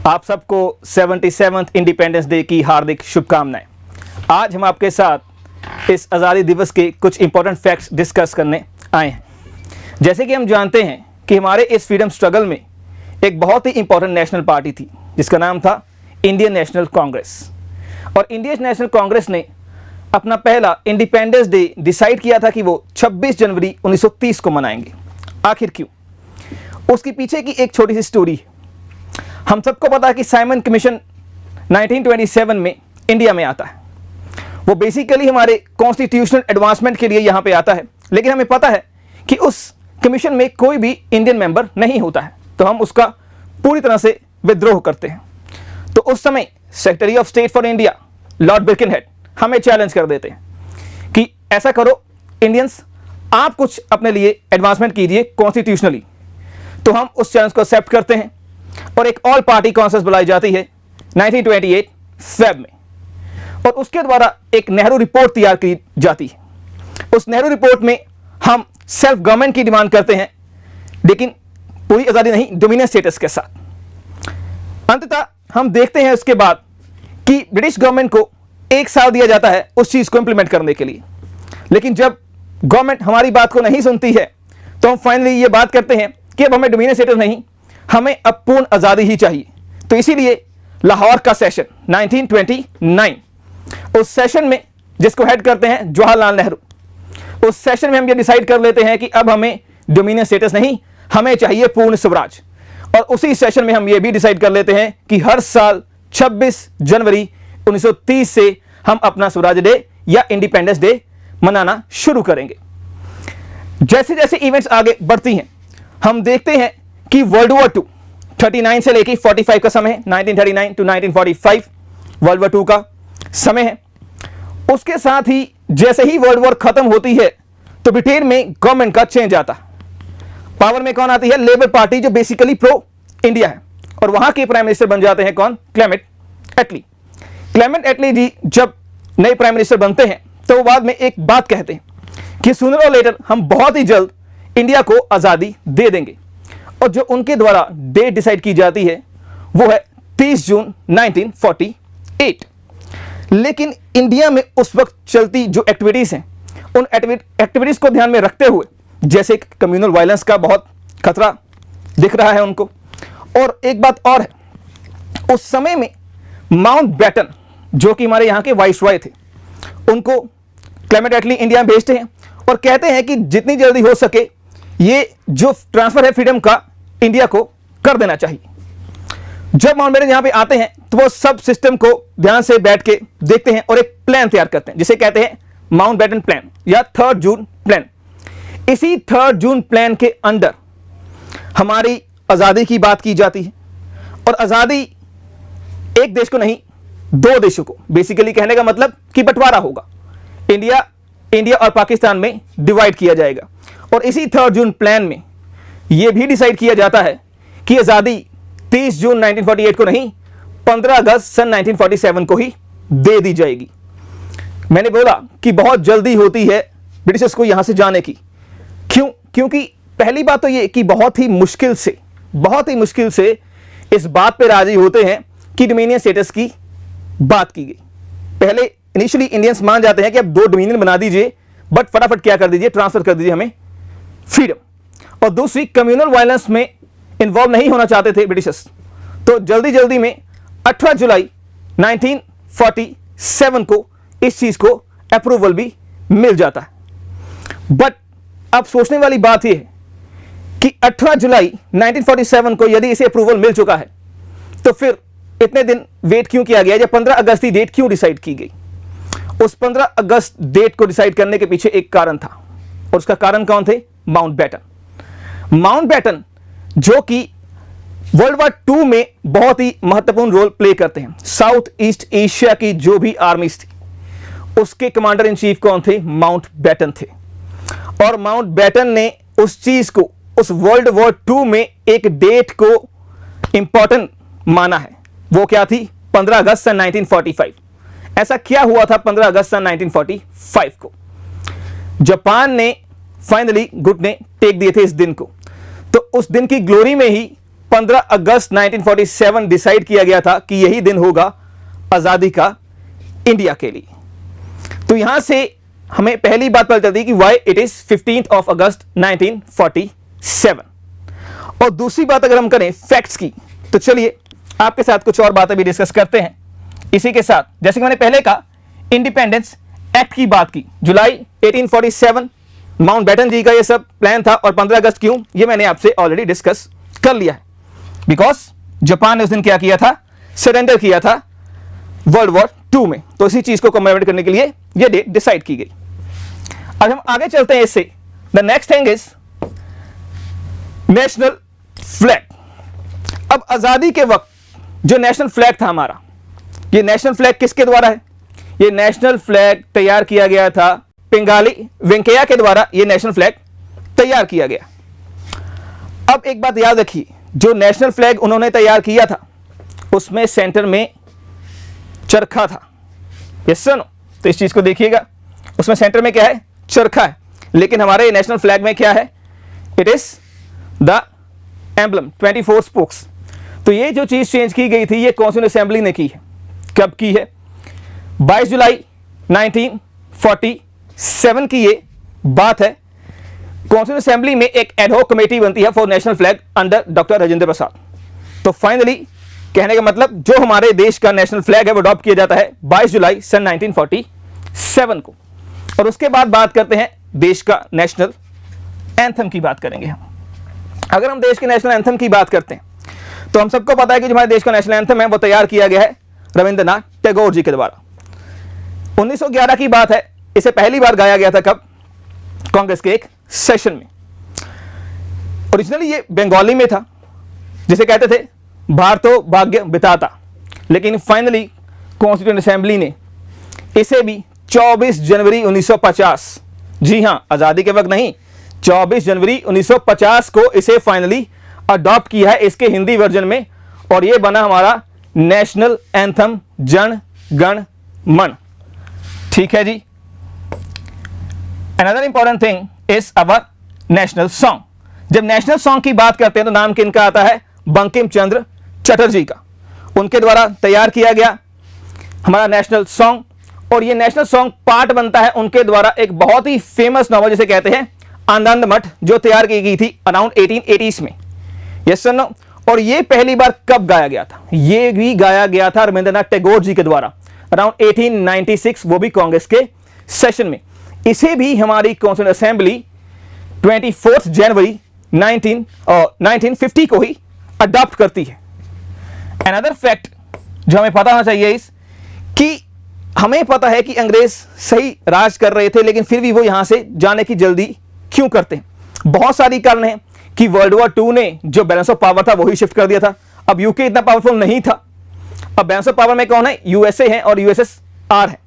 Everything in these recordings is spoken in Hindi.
आप सबको 77th इंडिपेंडेंस डे की हार्दिक शुभकामनाएं। आज हम आपके साथ इस आज़ादी दिवस के कुछ इंपॉर्टेंट फैक्ट्स डिस्कस करने आए हैं। जैसे कि हम जानते हैं कि हमारे इस फ्रीडम स्ट्रगल में एक बहुत ही इंपॉर्टेंट नेशनल पार्टी थी जिसका नाम था इंडियन नेशनल कांग्रेस। और इंडियन नेशनल कांग्रेस ने अपना पहला इंडिपेंडेंस डे डिसाइड किया था कि वो 26 जनवरी 1930 को मनाएंगे। आखिर क्यों? उसके पीछे की एक छोटी सी स्टोरी है। हम सबको पता है कि साइमन कमीशन 1927 में इंडिया में आता है। वो बेसिकली हमारे कॉन्स्टिट्यूशनल एडवांसमेंट के लिए यहाँ पे आता है, लेकिन हमें पता है कि उस कमीशन में कोई भी इंडियन मेंबर नहीं होता है, तो हम उसका पूरी तरह से विद्रोह करते हैं। तो उस समय secretary of state for India Lord Birkenhead हमें चैलेंज कर देते हैं कि ऐसा करो इंडियंस, आप कुछ अपने लिए एडवांसमेंट कीजिए कॉन्स्टिट्यूशनली। तो हम उस चैलेंज को एक्सेप्ट करते हैं और एक ऑल पार्टी कॉन्फ्रेंस बुलाई जाती है 1928 फेब में, और उसके द्वारा एक नेहरू रिपोर्ट तैयार की जाती है। उस नेहरू रिपोर्ट में हम सेल्फ गवर्नमेंट की डिमांड करते हैं, लेकिन पूरी आज़ादी नहीं, डोमिनियन स्टेटस के साथ। अंततः हम देखते हैं उसके बाद कि ब्रिटिश गवर्नमेंट को 1 साल दिया जाता है उस चीज़ को इंप्लीमेंट करने के लिए। लेकिन जब गवर्नमेंट हमारी बात को नहीं सुनती है तो हम फाइनली ये बात करते हैं कि अब हमें डोमिनियन स्टेटस नहीं, हमें अब पूर्ण आज़ादी ही चाहिए। तो इसीलिए लाहौर का सेशन 1929, उस सेशन में जिसको हेड करते हैं जवाहरलाल नेहरू, उस सेशन में हम ये डिसाइड कर लेते हैं कि अब हमें डोमिनियन स्टेटस नहीं, हमें चाहिए पूर्ण स्वराज। और उसी सेशन में हम ये भी डिसाइड कर लेते हैं कि हर साल 26 जनवरी 1930 से हम अपना स्वराज डे या इंडिपेंडेंस डे मनाना शुरू करेंगे। जैसे जैसे इवेंट्स आगे बढ़ती हैं, हम देखते हैं कि वर्ल्ड वॉर 2 39 से लेकर 45 का समय है, 1939 टू 1945 वर्ल्ड वॉर 2 का समय है। उसके साथ ही जैसे ही वर्ल्ड वॉर खत्म होती है तो ब्रिटेन में गवर्नमेंट का चेंज आता है। पावर में कौन आती है? लेबर पार्टी, जो बेसिकली प्रो इंडिया है, और वहां के प्राइम मिनिस्टर बन जाते हैं कौन? क्लेमेंट एटली। क्लेमेंट एटली जी जब नए प्राइम मिनिस्टर बनते हैं तो वो बाद में एक बात कहते हैं कि सूनर और लेटर हम बहुत ही जल्द इंडिया को आज़ादी दे देंगे। और जो उनके द्वारा डेट डिसाइड की जाती है वो है 30 जून 1948। लेकिन इंडिया में उस वक्त चलती जो एक्टिविटीज़ हैं, उन एक्टिविटीज़ को ध्यान में रखते हुए, जैसे कम्युनल वायलेंस का बहुत खतरा दिख रहा है उनको। और एक बात और है, उस समय में माउंटबेटन जो कि हमारे यहाँ के वाइसरॉय थे, उनको क्लेमेंट एटली इंडिया में भेजते हैं और कहते हैं कि जितनी जल्दी हो सके ये जो ट्रांसफर है फ्रीडम का, इंडिया को कर देना चाहिए। जब माउंटबेटन यहां पे आते हैं तो वो सब सिस्टम को ध्यान से बैठ के देखते हैं और एक प्लान तैयार करते हैं जिसे कहते हैं माउंटबेटन प्लान या 3 जून प्लान। इसी 3 जून प्लान के अंदर हमारी आज़ादी की बात की जाती है। और आज़ादी एक देश को नहीं, 2 देशों को, बेसिकली कहने का मतलब कि बंटवारा होगा। इंडिया और पाकिस्तान में डिवाइड किया जाएगा। और इसी 3 जून प्लान में यह भी डिसाइड किया जाता है कि आज़ादी 30 जून 1948 को नहीं, 15 अगस्त सन 1947 को ही दे दी जाएगी। मैंने बोला कि बहुत जल्दी होती है ब्रिटिशर्स को यहां से जाने की। क्यों? क्योंकि पहली बात तो ये कि बहुत ही मुश्किल से इस बात पे राजी होते हैं कि डोमिनियन स्टेटस की बात की गई। पहले इनिशियली इंडियंस मान जाते हैं कि अब 2 डोमिनियन बना दीजिए, बट फटाफट क्या कर दीजिए, ट्रांसफर कर दीजिए हमें फ्रीडम। और दूसरी, कम्युनल वायलेंस में इन्वॉल्व नहीं होना चाहते थे ब्रिटिशर्स, तो जल्दी में 18 जुलाई 1947 को इस चीज को अप्रूवल भी मिल जाता है। बट अब सोचने वाली बात यह है कि 18 जुलाई 1947 को यदि इसे अप्रूवल मिल चुका है तो फिर इतने दिन वेट क्यों किया गया, या 15 अगस्त की डेट क्यों डिसाइड की गई? उस 15 अगस्त डेट को डिसाइड करने के पीछे एक कारण था, और उसका कारण कौन थे? माउंटबेटन जो कि वर्ल्ड वॉर 2 में बहुत ही महत्वपूर्ण रोल प्ले करते हैं। साउथ ईस्ट एशिया की जो भी आर्मीज थी उसके कमांडर इन चीफ कौन थे? माउंटबेटन थे। और माउंटबेटन ने उस चीज को, उस वर्ल्ड वॉर 2 में एक डेट को इंपॉर्टेंट माना है। वो क्या थी? 15 अगस्त सन 1945। ऐसा क्या हुआ था 15 अगस्त सन 1945 को? जापान ने फाइनली घुटने टेक दिए थे इस दिन को। तो उस दिन की ग्लोरी में ही 15 अगस्त 1947 डिसाइड किया गया था कि यही दिन होगा आज़ादी का इंडिया के लिए। तो यहां से हमें पहली बात पता चलती है कि वाई इट इज 15 ऑफ अगस्त 1947। और दूसरी बात अगर हम करें फैक्ट्स की, तो चलिए आपके साथ कुछ और बातें भी डिस्कस करते हैं इसी के साथ। जैसे कि मैंने पहले कहा, इंडिपेंडेंस एक्ट की बात की, जुलाई 1847 माउंटबेटन जी का ये सब प्लान था। और 15 अगस्त क्यों, ये मैंने आपसे ऑलरेडी डिस्कस कर लिया है। बिकॉज जापान ने उस दिन क्या किया था, सरेंडर किया था वर्ल्ड वॉर 2 में। तो इसी चीज को कमेमोरेट करने के लिए ये डेट डिसाइड की गई। अब हम आगे चलते हैं इससे। The next thing is national flag. अब आजादी के वक्त जो नेशनल फ्लैग था हमारा, ये नेशनल फ्लैग किसके द्वारा है? ये नेशनल फ्लैग तैयार किया गया था पिंगाली वेंकैया के द्वारा। ये नेशनल फ्लैग तैयार किया गया। अब एक बात याद रखिए, जो नेशनल फ्लैग उन्होंने तैयार किया था उसमें सेंटर में चरखा था। Yes sir no? तो इस चीज को देखिएगा, उसमें सेंटर में क्या है, चरखा है। लेकिन हमारे नेशनल फ्लैग में क्या है, it is the emblem 24 spokes. तो ये जो चीज चेंज की गई थी ये कॉन्स्टिट्यूएंट असेंबली ने की है। कब की है? 22 जुलाई 1947 की ये बात है। कॉन्स्टिट्यूएंट असेंबली में एक एडहॉक कमेटी बनती है for national flag under doctor Rajendra Prasad. तो फाइनली कहने का मतलब जो हमारे देश का नेशनल फ्लैग है वो अडॉप्ट किया जाता है 22 जुलाई सन 1947 को। और उसके बाद बात करते हैं देश का नेशनल एंथम की बात करेंगे हम। अगर हम देश के नेशनल एंथम की बात करते हैं तो हम सबको पता है कि जो हमारे देश का नेशनल एंथम है वो तैयार किया गया है रविंद्रनाथ टैगोर जी के द्वारा। 1911 की बात है। इसे पहली बार गाया गया था कब? कांग्रेस के एक सेशन में। ओरिजिनली ये बंगाली में था, जिसे कहते थे भारतो भाग्य बिताता। लेकिन फाइनली कॉन्स्टिट्यूएंट असेंबली ने इसे भी 24 जनवरी 1950, जी हां आजादी के वक्त नहीं, 24 जनवरी 1950 को इसे फाइनली अडॉप्ट किया है इसके हिंदी वर्जन में। और यह बना हमारा नेशनल एंथम जन गण मन। ठीक है जी। Another important thing is our national song. जब नेशनल सॉन्ग की बात करते हैं तो नाम किनका आता है? बंकिम चंद्र चटर्जी का। उनके द्वारा तैयार किया गया हमारा नेशनल सॉन्ग। और ये नेशनल सॉन्ग पार्ट बनता है उनके द्वारा एक बहुत ही फेमस नॉवल जिसे कहते हैं आनंद मठ, जो तैयार की गई थी अराउंड 1880s में। Yes sir no? और ये पहली बार कब गाया गया था? ये भी गाया गया था रविंद्रनाथ टैगोर जी के द्वारा अराउंड 1896, वो भी कांग्रेस के सेशन में। इसे भी हमारी कॉन्स्टिट्यूएंट असेंबली 24 जनवरी 1950 को ही अडॉप्ट करती है। अनदर फैक्ट जो हमें पता होना चाहिए इस कि हमें पता है कि अंग्रेज सही राज कर रहे थे, लेकिन फिर भी वो यहां से जाने की जल्दी क्यों करते हैं? बहुत सारी कारण है कि वर्ल्ड वॉर 2 ने जो बैलेंस ऑफ पावर था वही शिफ्ट कर दिया था। अब यूके इतना पावरफुल नहीं था। अब बैलेंस ऑफ पावर में कौन है? यूएसए है और यूएसएसआर है।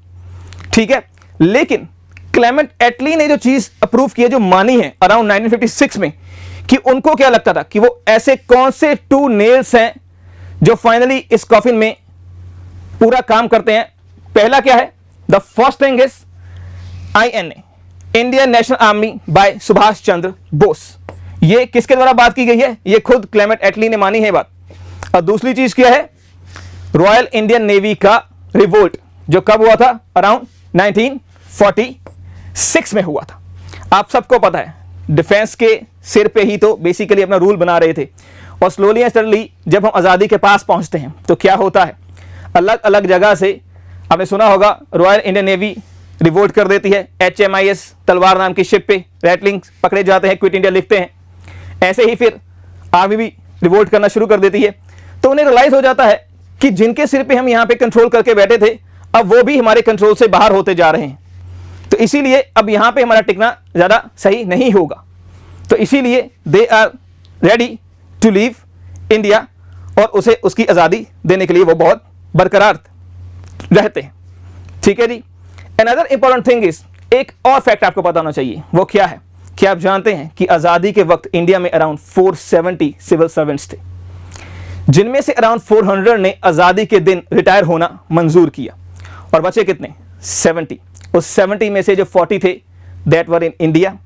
ठीक है। लेकिन क्लेमेंट एटली ने जो चीज अप्रूव की है, जो मानी है अराउंड 1956 में, कि उनको क्या लगता था कि वो ऐसे कौन से 2 नेल्स हैं जो फाइनली इस कॉफिन में पूरा काम करते हैं। पहला क्या है? The first thing is INA, Indian national army by Subhash Chandra Bose. ये किसके द्वारा बात की गई है? ये खुद क्लेमेंट एटली ने मानी है बात। और दूसरी चीज क्या है? रॉयल इंडियन नेवी का रिवोल्ट, जो कब हुआ था? अराउंड 1946 में हुआ था। आप सबको पता है डिफेंस के सिर पे ही तो बेसिकली अपना रूल बना रहे थे। और स्लोली एंड स्टडली जब हम आज़ादी के पास पहुंचते हैं तो क्या होता है, अलग अलग जगह से आपने सुना होगा रॉयल इंडियन नेवी रिवोल्ट कर देती है। HMIS तलवार नाम की शिप पे रेटलिंग पकड़े जाते हैं, क्विट इंडिया लिखते हैं। ऐसे ही फिर आर्मी भी रिवोल्ट करना शुरू कर देती है। तो उन्हें रियलाइज हो जाता है कि जिनके सिर पे हम यहाँ पे कंट्रोल करके बैठे थे, अब वो भी हमारे कंट्रोल से बाहर होते जा रहे हैं। तो इसीलिए अब यहाँ पे हमारा टिकना ज़्यादा सही नहीं होगा। तो इसीलिए they are ready to leave India, और उसे उसकी आज़ादी देने के लिए वो बहुत बरकरार रहते हैं। ठीक है जी। अनदर इंपॉर्टेंट थिंग इज, एक और फैक्ट आपको पता होना चाहिए। वो क्या है? क्या आप जानते हैं कि आज़ादी के वक्त इंडिया में अराउंड 470 सिविल सर्वेंट्स थे, जिनमें से अराउंड 400 ने आज़ादी के दिन रिटायर होना मंजूर किया। और बचे कितने? 70। उस 70 में से जो 40 थे दैट वर इन इंडिया,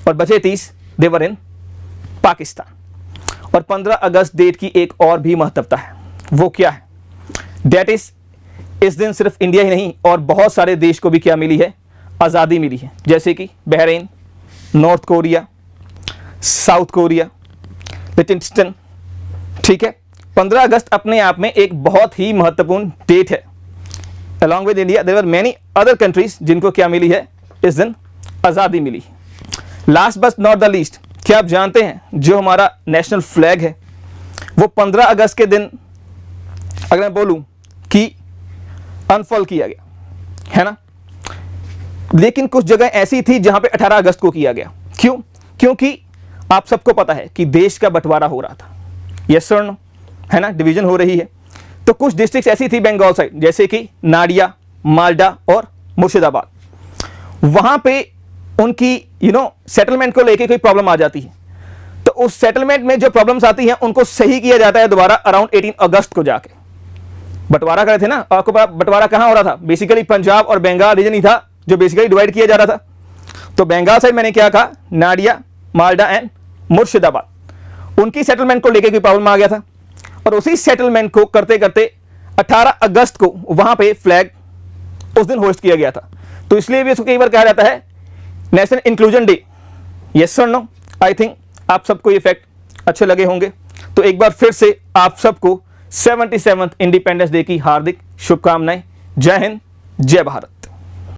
और बचे 30 दे वर इन पाकिस्तान। और 15 अगस्त डेट की एक और भी महत्वता है, वो क्या है? डेट इज, इस दिन सिर्फ इंडिया ही नहीं और बहुत सारे देश को भी क्या मिली है? आज़ादी मिली है, जैसे कि Bahrain, North Korea, South Korea, लिechtenstein। ठीक है, 15 अगस्त अपने आप में एक बहुत ही महत्वपूर्ण डेट है। Along with India there were many other countries जिनको क्या मिली है? इस दिन आज़ादी मिली। Last but not the least, क्या आप जानते हैं जो हमारा नेशनल फ्लैग है वो 15 अगस्त के दिन, अगर मैं बोलूं कि अनफॉल किया गया है ना, लेकिन कुछ जगह ऐसी थी जहां पे 18 अगस्त को किया गया। क्यों? क्योंकि आप सबको पता है कि देश का बंटवारा हो रहा था, यस और नो, है ना, डिवीजन हो रही है। तो कुछ डिस्ट्रिक्ट ऐसी थी बंगाल साइड, जैसे कि नाडिया, मालडा और मुर्शिदाबाद, वहां पे उनकी सेटलमेंट को लेके कोई प्रॉब्लम आ जाती है, तो उस सेटलमेंट में जो प्रॉब्लम्स आती हैं उनको सही किया जाता है दोबारा अराउंड 18 अगस्त को जाके। बंटवारा कर रहे थे ना, आपको बंटवारा कहां हो रहा था? बेसिकली पंजाब और बंगाल रीजन ही था जो बेसिकली डिवाइड किया जा रहा था। तो बंगाल साइड मैंने क्या कहा? नाडिया, मालडा एंड मुर्शिदाबाद, उनकी सेटलमेंट को लेके कोई प्रॉब्लम आ गया था, और उसी सेटलमेंट को करते करते 18 अगस्त को वहां पे फ्लैग उस दिन होस्ट किया गया था। तो इसलिए भी इसको कई बार कहा जाता है नेशनल इंक्लूजन डे। यस और नो? आई थिंक आप सबको ये फैक्ट अच्छे लगे होंगे। तो एक बार फिर से आप सबको 77th इंडिपेंडेंस डे की हार्दिक शुभकामनाएं। जय हिंद, जय भारत।